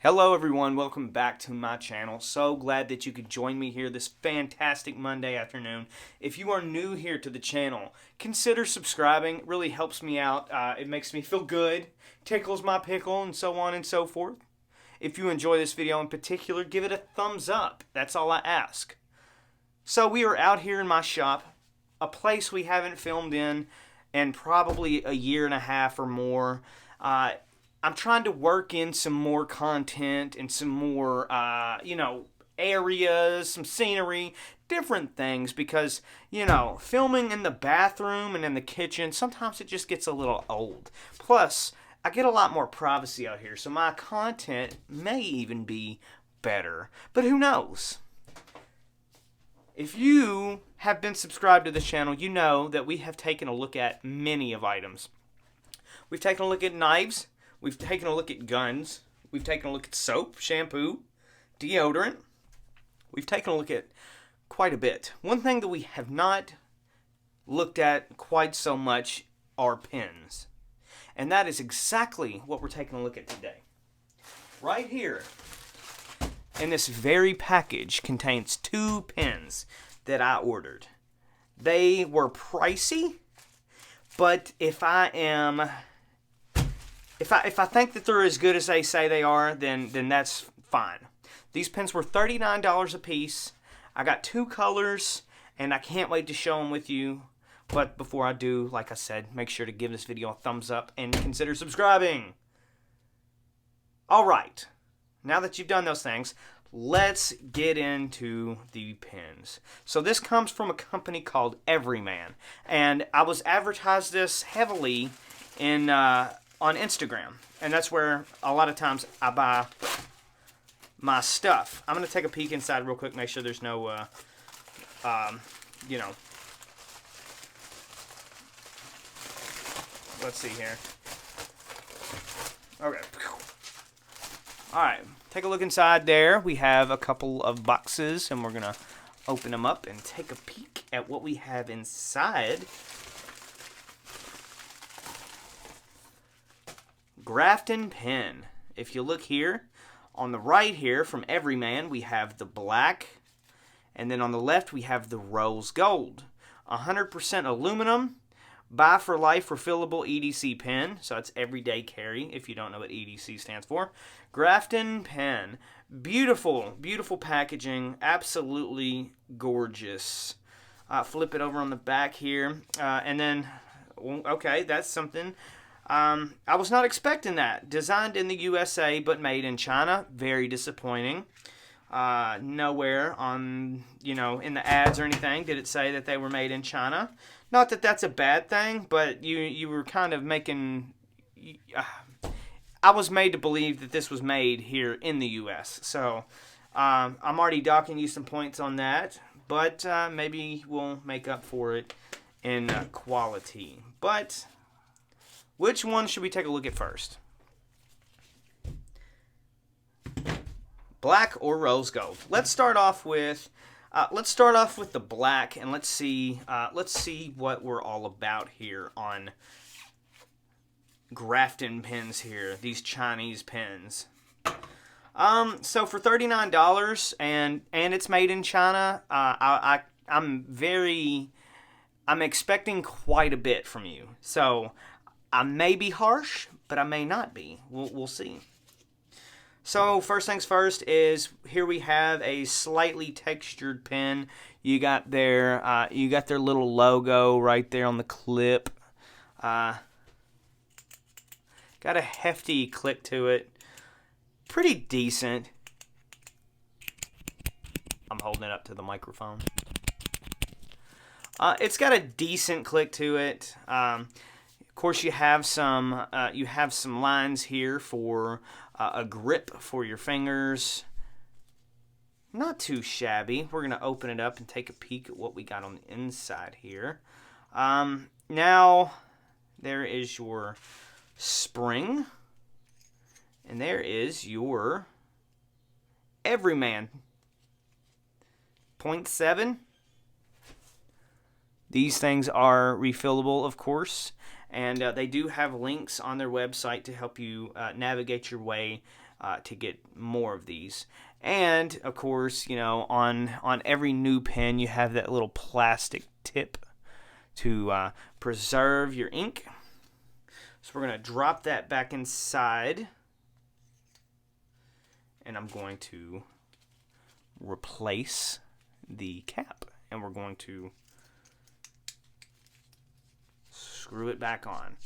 Hello everyone, welcome back to my channel. So glad that you could join me here this fantastic Monday afternoon. If you are new here to the channel, consider subscribing. It really helps me out. It makes me feel good, tickles my pickle, and so on and so forth. If you enjoy this video in particular, give it a thumbs up. That's all I ask. So we are out here in my shop, a place we haven't filmed in probably a year and a half or more. I'm trying to work in some more content and some more, areas, some scenery, different things because, filming in the bathroom and in the kitchen, sometimes it just gets a little old. Plus, I get a lot more privacy out here, so my content may even be better. But who knows? If you have been subscribed to this channel, you know that we have taken a look at many of items. We've taken a look at knives. We've taken a look at guns. We've taken a look at soap, shampoo, deodorant. We've taken a look at quite a bit. One thing that we have not looked at quite so much are pens. And that is exactly what we're taking a look at today. Right here in this very package contains 2 pens that I ordered. They were pricey, but if I think that they're as good as they say they are, then that's fine. These pens were $39 a piece. I got 2 colors, and I can't wait to show them with you. But before I do, like I said, make sure to give this video a thumbs up and consider subscribing. Alright, now that you've done those things, let's get into the pens. So this comes from a company called Everyman, and I was advertised this heavily in on Instagram, and that's where a lot of times I buy my stuff. I'm going to take a peek inside real quick, make sure there's no, let's see here. Okay. Alright, take a look inside there. We have a couple of boxes, and we're going to open them up and take a peek at what we have inside. Grafton pen. If you look here, on the right here from Everyman, we have the black, and then on the left we have the rose gold. 100% aluminum, buy for life refillable EDC pen, so it's everyday carry if you don't know what EDC stands for. Grafton pen. Beautiful, beautiful packaging, absolutely gorgeous. Flip it over on the back here, and then, okay, that's something. I was not expecting that. Designed in the USA but made in China. Very disappointing. Nowhere on, in the ads or anything did it say that they were made in China. Not that that's a bad thing, but you were kind of making... I was made to believe that this was made here in the US. So, I'm already docking you some points on that. But maybe we'll make up for it in quality. But... which one should we take a look at first? Black or rose gold? Let's start off with the black, and let's see what we're all about here on Grafton pens here. These Chinese pens. So for $39 and it's made in China, I'm expecting quite a bit from you. So I may be harsh, but I may not be. We'll see. So first things first is here we have a slightly textured pen. You got their little logo right there on the clip. Got a hefty click to it. Pretty decent. I'm holding it up to the microphone. It's got a decent click to it. Of course, you have some lines here for a grip for your fingers. Not too shabby. We're gonna open it up and take a peek at what we got on the inside here. Now there is your spring, and there is your Everyman 0.7. These things are refillable, of course. And they do have links on their website to help you navigate your way to get more of these. And of course, you know, on every new pen you have that little plastic tip to preserve your ink. So we're going to drop that back inside, and I'm going to replace the cap, and we're going to screw it back on.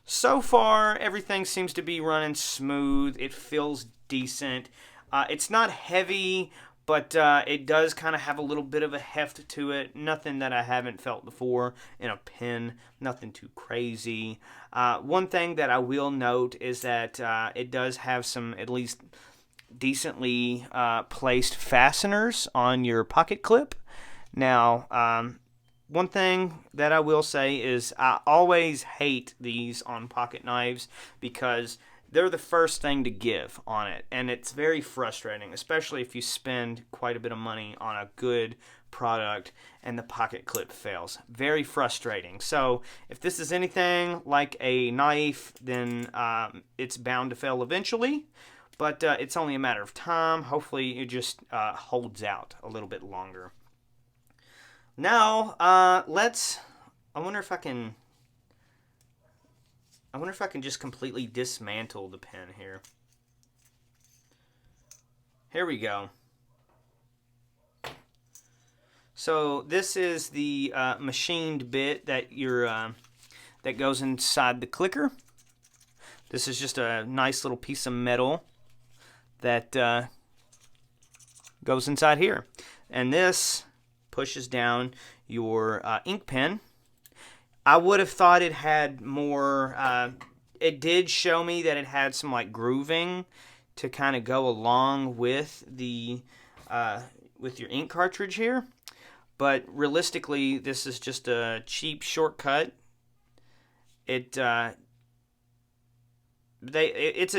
So far, everything seems to be running smooth. It feels decent. It's not heavy, but it does kind of have a little bit of a heft to it. Nothing that I haven't felt before in a pen. Nothing too crazy. One thing that I will note is that it does have some at least decently placed fasteners on your pocket clip. Now, one thing that I will say is I always hate these on pocket knives because they're the first thing to give on it, and it's very frustrating, especially if you spend quite a bit of money on a good product and the pocket clip fails. Very frustrating. So if this is anything like a knife, then it's bound to fail eventually, but it's only a matter of time. Hopefully it just holds out a little bit longer. Now, I wonder if I can just completely dismantle the pen here. Here we go. So this is the machined bit that that goes inside the clicker. This is just a nice little piece of metal that goes inside here, and this pushes down your ink pen. I would have thought it had more. It did show me that it had some like grooving to kind of go along with the with your ink cartridge here, but realistically, this is just a cheap shortcut. It's a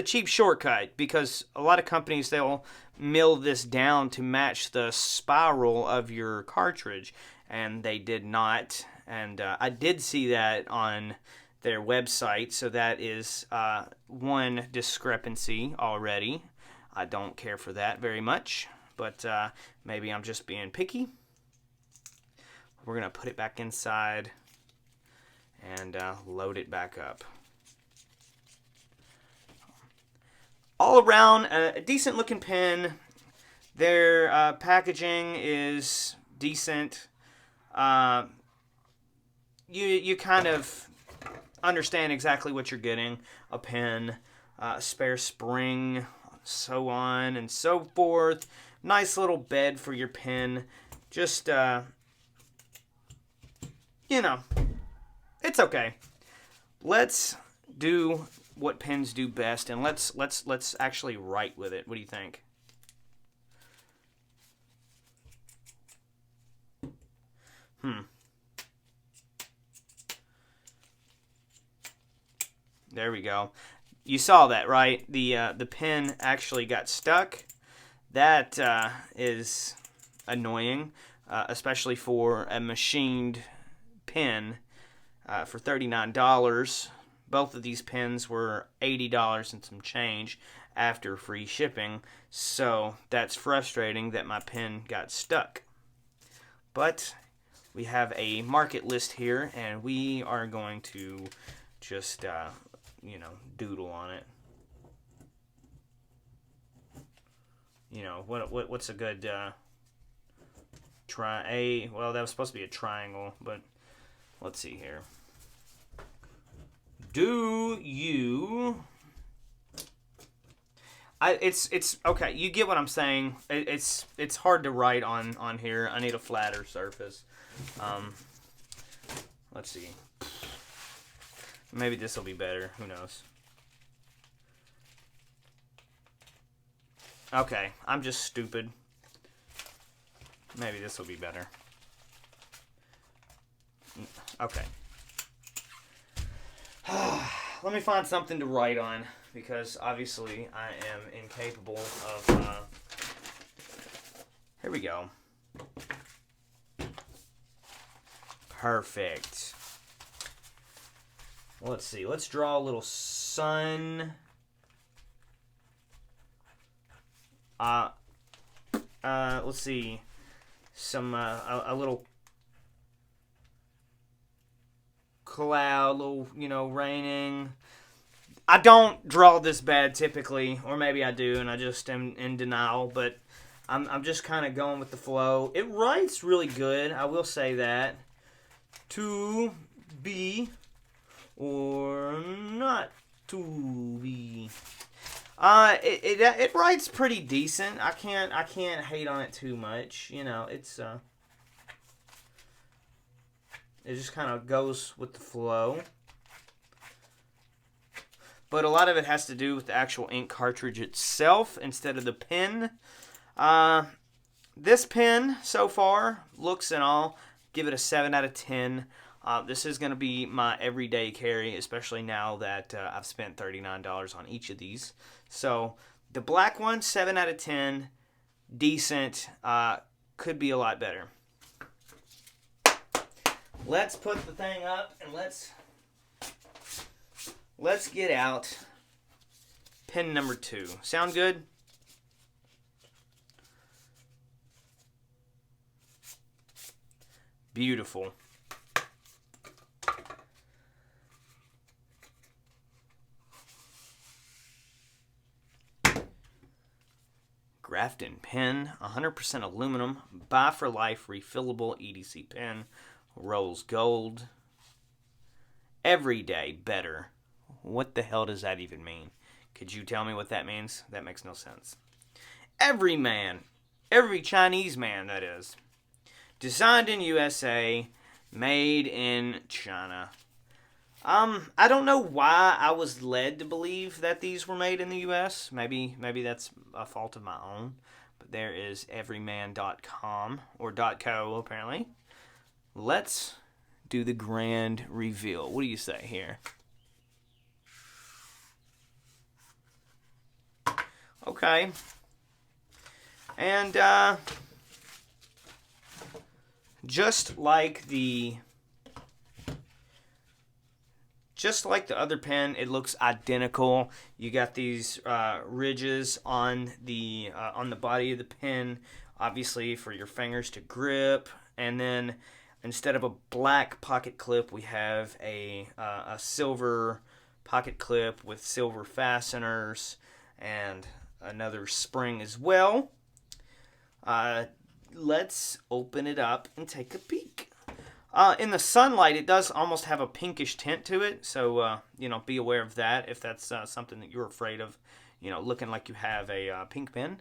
cheap shortcut because a lot of companies, they'll mill this down to match the spiral of your cartridge, and they did not. And I did see that on their website, so that is one discrepancy already. I don't care for that very much, but maybe I'm just being picky. We're going to put it back inside and load it back up. All around, a decent looking pen. Their packaging is decent. You kind of understand exactly what you're getting. A pen, a spare spring, so on and so forth. Nice little bed for your pen. Just, you know, it's okay. Let's do what pens do best, and let's actually write with it. What do you think? There we go. You saw that, right? The pen actually got stuck. That is annoying, especially for a machined pen for $39. Both of these pens were $80 and some change after free shipping, so that's frustrating that my pen got stuck. But we have a market list here, and we are going to just you know, doodle on it. You know, what's a good well, that was supposed to be a triangle, but let's see here. Do you it's okay, you get what I'm saying. It's hard to write on here. I need a flatter surface. Let's see. Maybe this will be better. Who knows? Okay, I'm just stupid. Maybe this will be better. Okay. Let me find something to write on, because obviously I am incapable of... Here we go. Perfect. Let's see. Let's draw a little sun. Let's see. Some, a little cloud, little, raining. I don't draw this bad typically, or maybe I do, and I just am in denial, but I'm just kind of going with the flow. It writes really good, I will say that. To be or not to be. It writes pretty decent. I can't hate on it too much. It just kind of goes with the flow. But a lot of it has to do with the actual ink cartridge itself instead of the pen. This pen, so far, looks and all, give it a 7 out of 10. This is going to be my everyday carry, especially now that I've spent $39 on each of these. So, the black one, 7 out of 10. Decent. Could be a lot better. Let's put the thing up and let's get out pen number 2. Sound good? Beautiful. Grafton pen, 100% aluminum, buy for life, refillable EDC pen, rose gold. Every day better. What the hell does that even mean? Could you tell me what that means? That makes no sense. Everyman. Every Chinese man, that is. Designed in USA, made in China. I don't know why I was led to believe that these were made in the US. Maybe that's a fault of my own. But there is everyman.com, or .co apparently. Let's do the grand reveal. What do you say here? Okay. And just like the other pen, it looks identical. You got these ridges on the body of the pen, obviously for your fingers to grip. And then instead of a black pocket clip, we have a silver pocket clip with silver fasteners and another spring as well. Let's open it up and take a peek. In the sunlight, it does almost have a pinkish tint to it, so be aware of that if that's something that you're afraid of, looking like you have a pink pen.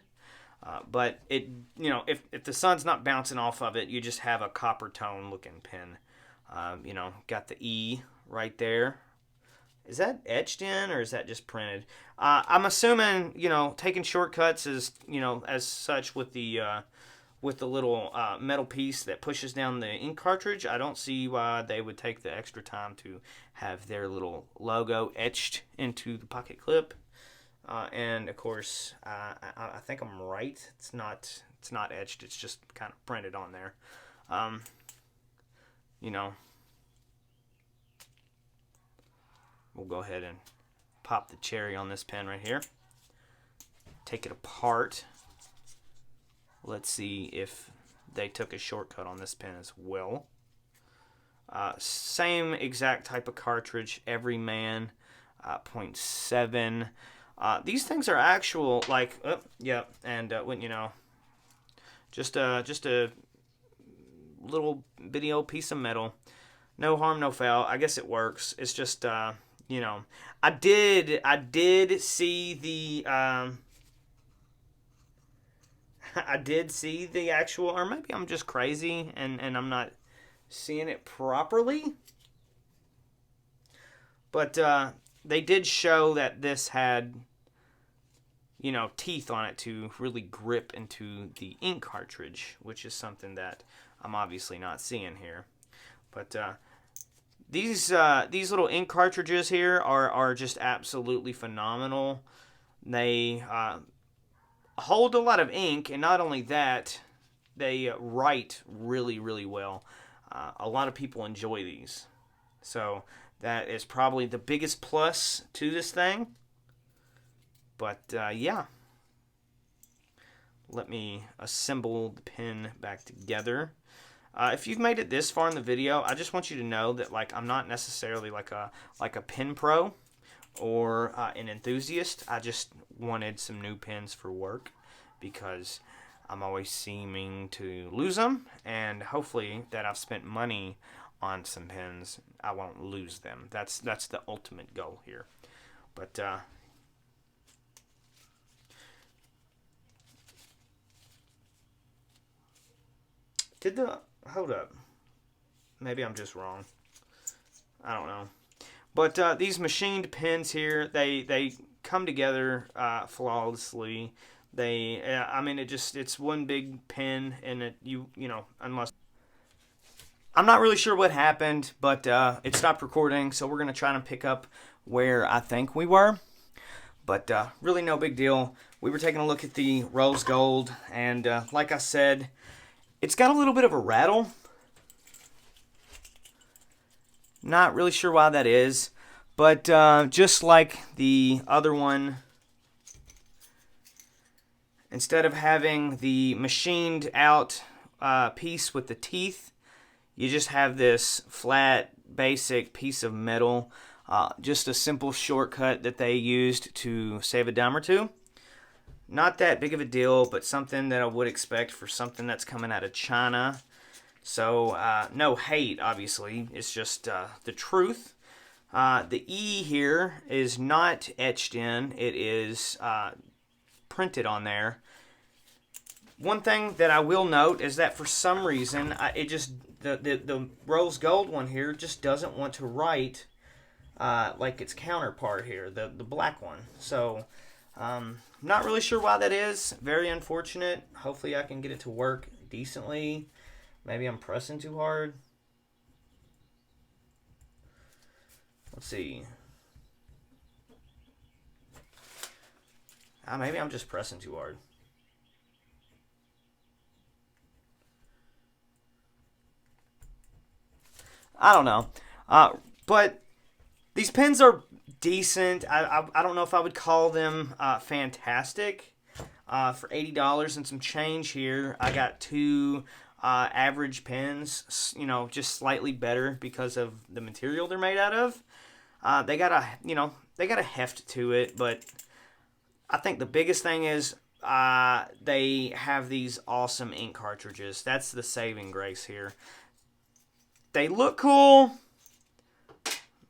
But it, if the sun's not bouncing off of it, you just have a copper tone looking pen. Got the E right there. Is that etched in or is that just printed? I'm assuming, taking shortcuts is, as such with the little metal piece that pushes down the ink cartridge. I don't see why they would take the extra time to have their little logo etched into the pocket clip. And of course, I think I'm right. It's not etched. It's just kind of printed on there. We'll go ahead and pop the cherry on this pen right here. Take it apart. Let's see if they took a shortcut on this pen as well. Same exact type of cartridge, Everyman, 0.7. These things are actual, just a little bitty old piece of metal. No harm, no foul. I guess it works. It's just, I did see the, I did see the actual, or maybe I'm just crazy and I'm not seeing it properly. But they did show that this had, teeth on it to really grip into the ink cartridge, which is something that I'm obviously not seeing here. But these little ink cartridges here are just absolutely phenomenal. They hold a lot of ink, and not only that, they write really, really well. A lot of people enjoy these. So that is probably the biggest plus to this thing. But yeah. let me assemble the pen back together. If you've made it this far in the video, I just want you to know that like I'm not necessarily like a pen pro or an enthusiast. I just wanted some new pens for work because I'm always seeming to lose them, and hopefully that I've spent money on some pens, I won't lose them. That's the ultimate goal here. But hold up, maybe I'm just wrong. I don't know. But these machined pens here, they come together flawlessly. I mean, it's one big pen, and you know, unless I'm not really sure what happened, but it stopped recording, so we're gonna try to pick up where I think we were. But really, no big deal. We were taking a look at the rose gold, and like I said, it's got a little bit of a rattle. Not really sure why that is, but just like the other one, instead of having the machined out piece with the teeth, you just have this flat, basic piece of metal. Just a simple shortcut that they used to save a dime or two. Not that big of a deal, but something that I would expect for something that's coming out of China. So, no hate, obviously. It's just the truth. The E here is not etched in. It is printed on there. One thing that I will note is that for some reason, the rose gold one here just doesn't want to write like its counterpart here, the black one. So, not really sure why that is. Very unfortunate. Hopefully I can get it to work decently. Maybe I'm pressing too hard. Let's see. Maybe I'm just pressing too hard. I don't know. But these pens are decent. I don't know if I would call them fantastic. For $80 and some change here, I got two average pens, you know, just slightly better because of the material they're made out of. They got a heft to it, but I think the biggest thing is they have these awesome ink cartridges. That's the saving grace here. They look cool.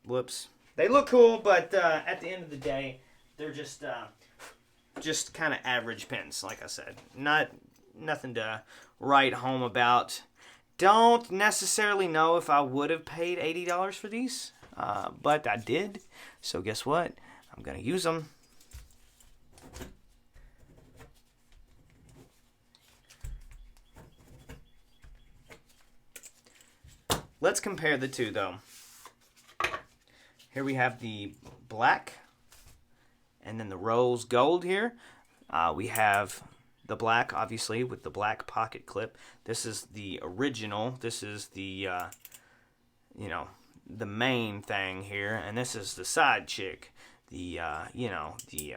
Whoops. They look cool, but at the end of the day, they're just kind of average pens, like I said. Nothing to write home about. Don't necessarily know if I would have paid $80 for these, but I did. So guess what? I'm going to use them. Let's compare the two, though. Here we have the black and then the rose gold here. We have the black, obviously, with the black pocket clip. This is the original. This is the, you know, the main thing here. And this is the side chick. The, you know, the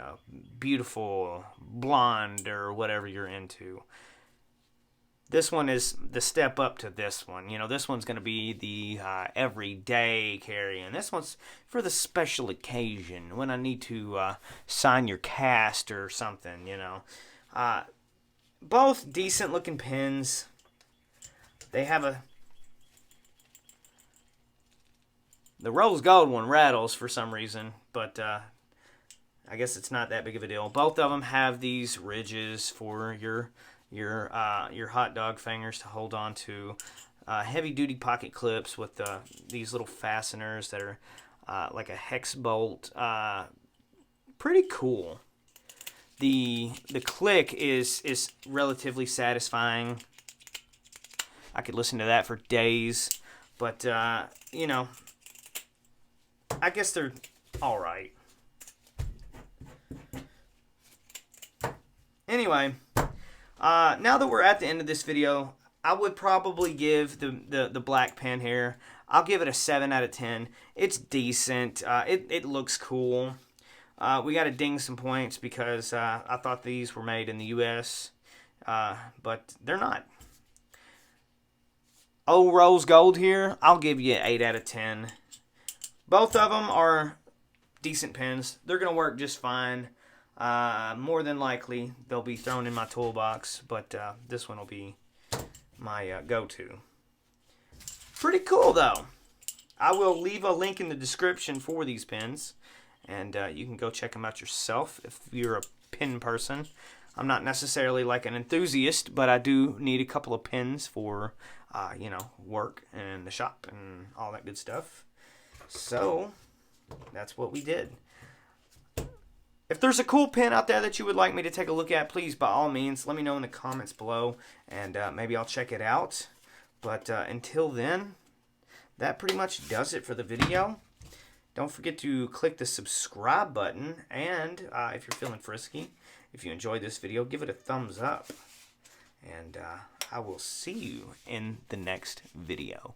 beautiful blonde or whatever you're into. This one is the step up to this one. You know, this one's going to be the everyday carry, and this one's for the special occasion when I need to sign your cast or something, you know. Both decent looking pens. They have the rose gold one rattles for some reason, but I guess it's not that big of a deal. Both of them have these ridges for your hot dog fingers to hold on to. Heavy duty pocket clips with these little fasteners that are like a hex bolt. Pretty cool. The click is relatively satisfying. I could listen to that for days, but you know, I guess they're all right. Anyway. Now that we're at the end of this video, I would probably give the black pen here, I'll give it a 7 out of 10. It's decent. It looks cool. We got to ding some points because I thought these were made in the U.S. but they're not. Oh, rose gold here, I'll give you 8 out of 10. Both of them are decent pens. They're going to work just fine. More than likely, they'll be thrown in my toolbox, but this one will be my go-to. Pretty cool, though. I will leave a link in the description for these pens, and you can go check them out yourself if you're a pen person. I'm not necessarily like an enthusiast, but I do need a couple of pens for, you know, work and the shop and all that good stuff. So, that's what we did. If there's a cool pen out there that you would like me to take a look at, please, by all means, let me know in the comments below, and maybe I'll check it out. But until then, that pretty much does it for the video. Don't forget to click the subscribe button, and if you're feeling frisky, if you enjoyed this video, give it a thumbs up. And I will see you in the next video.